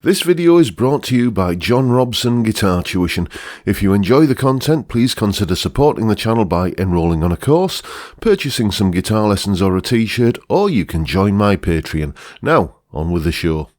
This video is brought to you by John Robson Guitar Tuition. If you enjoy the content, please consider supporting the channel by enrolling on a course, purchasing some guitar lessons or a t-shirt, or you can join my Patreon. Now, on with the show.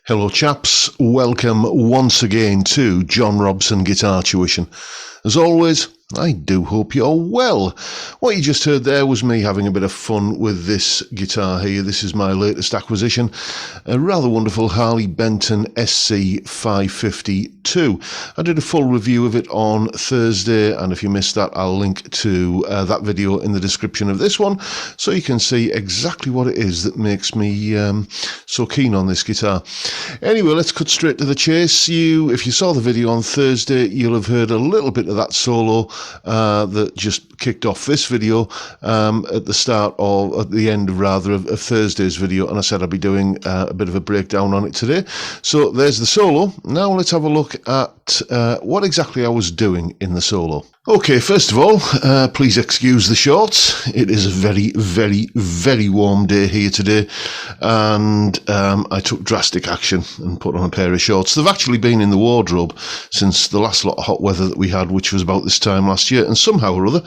Hello chaps, welcome once again to John Robson Guitar Tuition. As always, I do hope you're well. What you just heard there was me having a bit of fun with this guitar here. This is my latest acquisition, a rather wonderful Harley Benton SC552. I did a full review of it on Thursday, and if you missed that, I'll link to that video in the description of this one, so you can see exactly what it is that makes me so keen on this guitar. Anyway, let's cut straight to the chase. If you saw the video on Thursday, you'll have heard a little bit of that solo that just kicked off this video at the end rather of Thursday's video, and I said I'd be doing a bit of a breakdown on it today. So there's the solo. Now let's have a look at what exactly I was doing in the solo. Okay, first of all, please excuse the shorts. It is a very, very, very warm day here today, and I took drastic action and put on a pair of shorts. They've actually been in the wardrobe since the last lot of hot weather that we had, which was about this time last year, and somehow or other,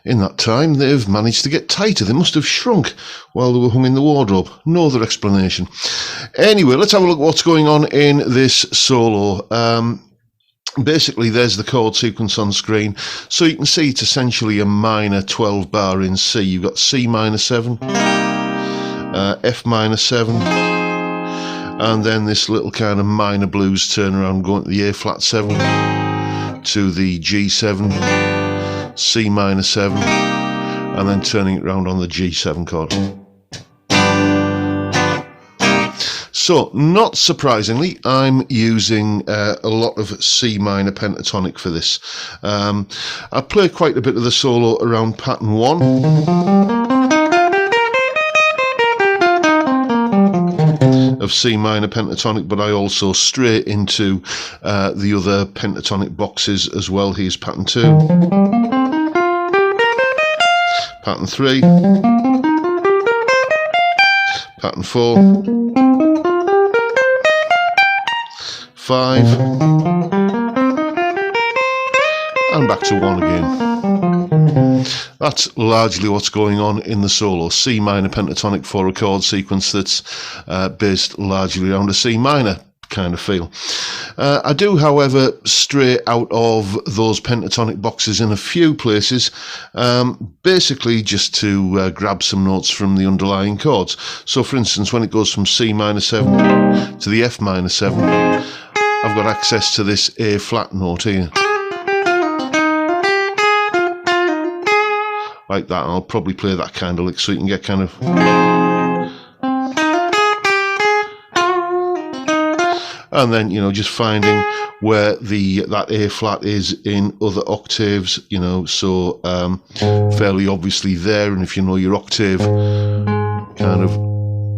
in that time, they've managed to get tighter. They must have shrunk while they were hung in the wardrobe. No other explanation. Anyway, let's have a look at what's going on in this solo. Basically, there's the chord sequence on screen, so you can see it's essentially a minor 12 bar in C. You've got C minor 7, F minor 7, and then this little kind of minor blues turnaround going to the A flat 7, to the G7, C minor 7, and then turning it around on the G7 chord. So, not surprisingly, I'm using a lot of C minor pentatonic for this. I play quite a bit of the solo around pattern 1. Of C minor pentatonic, but I also stray into the other pentatonic boxes as well. Here's pattern 2, pattern 3, pattern 4, 5, and back to 1 again. That's largely what's going on in the solo. C minor pentatonic 4 chord sequence that's based largely around a C minor kind of feel. I do, however, stray out of those pentatonic boxes in a few places, basically just to grab some notes from the underlying chords. So for instance, when it goes from C minor 7 to the F minor 7, I've got access to this A flat note here. Like that, and I'll probably play that kind of lick so you can get kind of... And then, you know, just finding where that A flat is in other octaves, you know, so fairly obviously there. And if you know your octave kind of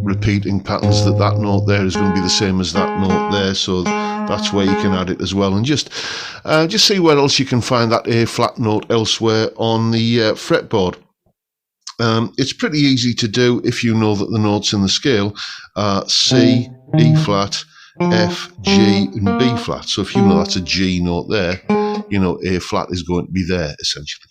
repeating patterns, that note there is going to be the same as that note there, so that's where you can add it as well. And just see where else you can find that A flat note elsewhere on the fretboard. It's pretty easy to do if you know that the notes in the scale are C, E flat, F, G and B flat. So if you know that's a G note there, you know A flat is going to be there essentially.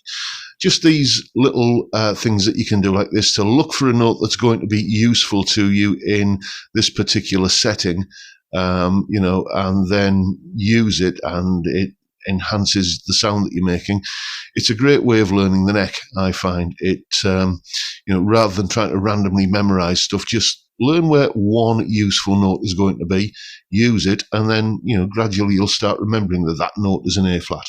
Just these little things that you can do like this to look for a note that's going to be useful to you in this particular setting, you know, and then use it, and it enhances the sound that you're making. It's a great way of learning the neck, I find. It, you know, rather than trying to randomly memorize stuff, just learn where one useful note is going to be, use it, and then, you know, gradually you'll start remembering that note is an A flat.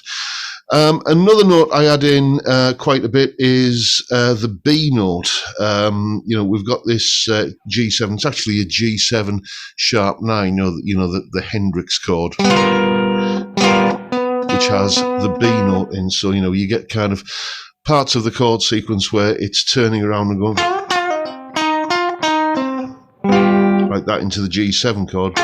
Another note I add in quite a bit is the B note. You know, we've got this G7. It's actually a G7 sharp 9. You know the Hendrix chord, which has the B note in. So, you know, you get kind of parts of the chord sequence where it's turning around and going like that into the G7 chord.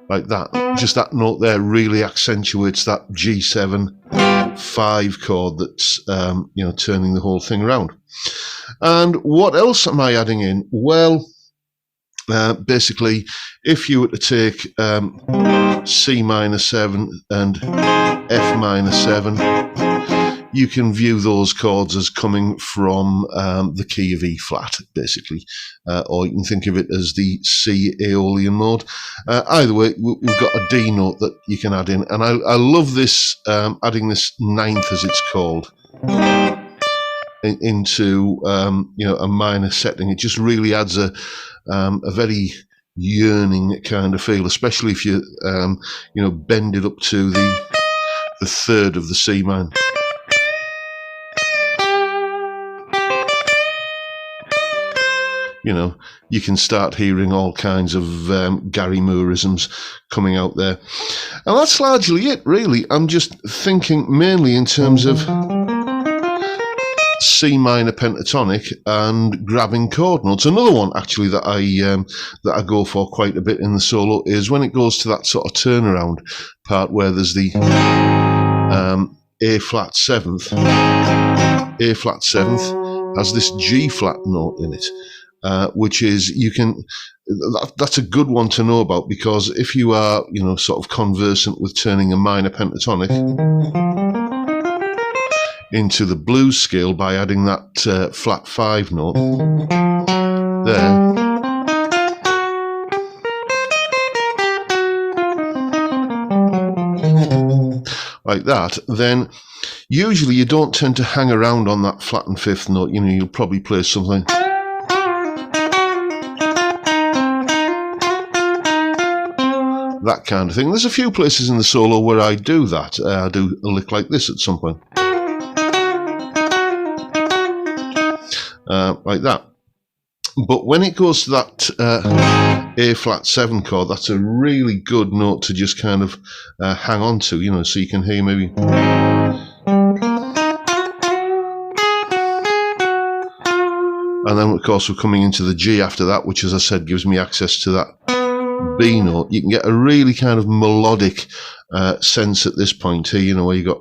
Like that. Just that note there really accentuates that G7 5 chord that's, you know, turning the whole thing around. And what else am I adding in? Well, basically, if you were to take C minor 7 and F minor 7, you can view those chords as coming from the key of E flat, basically, or you can think of it as the C Aeolian mode. Either way, we've got a D note that you can add in, and I love this, adding this ninth, as it's called, into you know, a minor setting. It just really adds a very yearning kind of feel, especially if you you know, bend it up to the third of the C minor. You know, you can start hearing all kinds of Gary Mooreisms coming out there. And that's largely it, really. I'm just thinking mainly in terms of C minor pentatonic and grabbing chord notes. Another one, actually, that I go for quite a bit in the solo is when it goes to that sort of turnaround part where there's the A flat 7th. A flat 7th has this G flat note in it. Which is, that's a good one to know about, because if you are, you know, sort of conversant with turning a minor pentatonic into the blues scale by adding that flat 5 note there, like that, then usually you don't tend to hang around on that flat and 5th note. You know, you'll probably play something that kind of thing. There's a few places in the solo where I do that. I do a lick like this at some point. Like that. But when it goes to that A flat 7 chord, that's a really good note to just kind of hang on to, you know, so you can hear maybe. And then, of course, we're coming into the G after that, which, as I said, gives me access to that B note. You can get a really kind of melodic sense at this point here, you know, where you got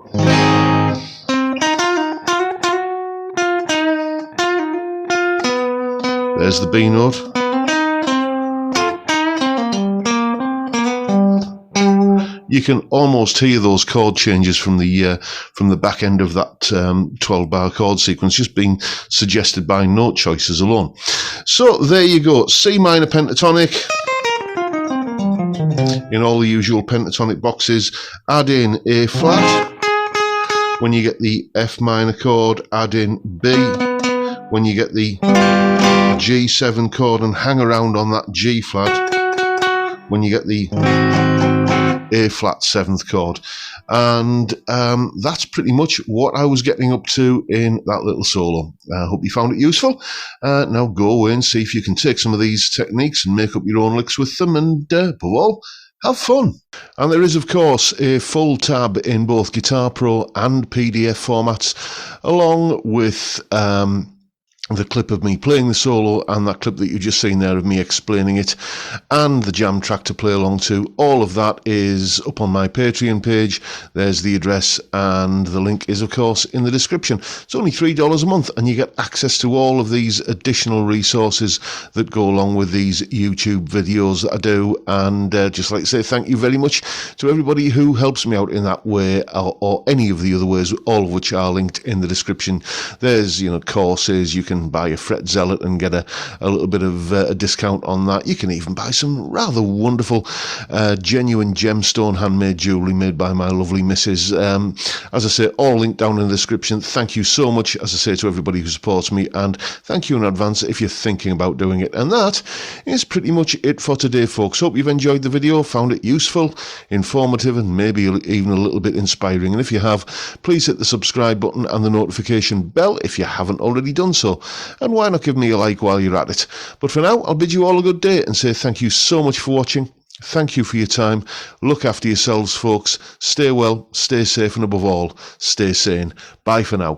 there's the B note. You can almost hear those chord changes from the back end of that 12-bar chord sequence just being suggested by note choices alone. So there you go, C minor pentatonic in all the usual pentatonic boxes. Add in A flat. When you get the F minor chord, add in B. When you get the G7 chord, and hang around on that G flat when you get the A flat 7th chord. And that's pretty much what I was getting up to in that little solo. I hope you found it useful. Now go away and see if you can take some of these techniques and make up your own licks with them, and above all, have fun. And there is, of course, a full tab in both Guitar Pro and PDF formats, along with the clip of me playing the solo and that clip that you've just seen there of me explaining it, and the jam track to play along to. All of that is up on my Patreon page. There's the address, and the link is, of course, in the description. It's only $3 a month, and you get access to all of these additional resources that go along with these YouTube videos that I do. And just like to say thank you very much to everybody who helps me out in that way, or any of the other ways, all of which are linked in the description. There's, courses. You can buy a fret zealot and get a little bit of a discount on that. You can even buy some rather wonderful genuine gemstone handmade jewellery made by my lovely missus. As I say, all linked down in the description. Thank you so much, as I say, to everybody who supports me, and thank you in advance if you're thinking about doing it. And that is pretty much it for today, folks. Hope you've enjoyed the video, found it useful, informative, and maybe even a little bit inspiring. And if you have, please hit the subscribe button and the notification bell if you haven't already done so. And why not give me a like while you're at it? But for now, I'll bid you all a good day and say thank you so much for watching. Thank you for your time. Look after yourselves, folks. Stay well, stay safe, and above all, stay sane. Bye for now.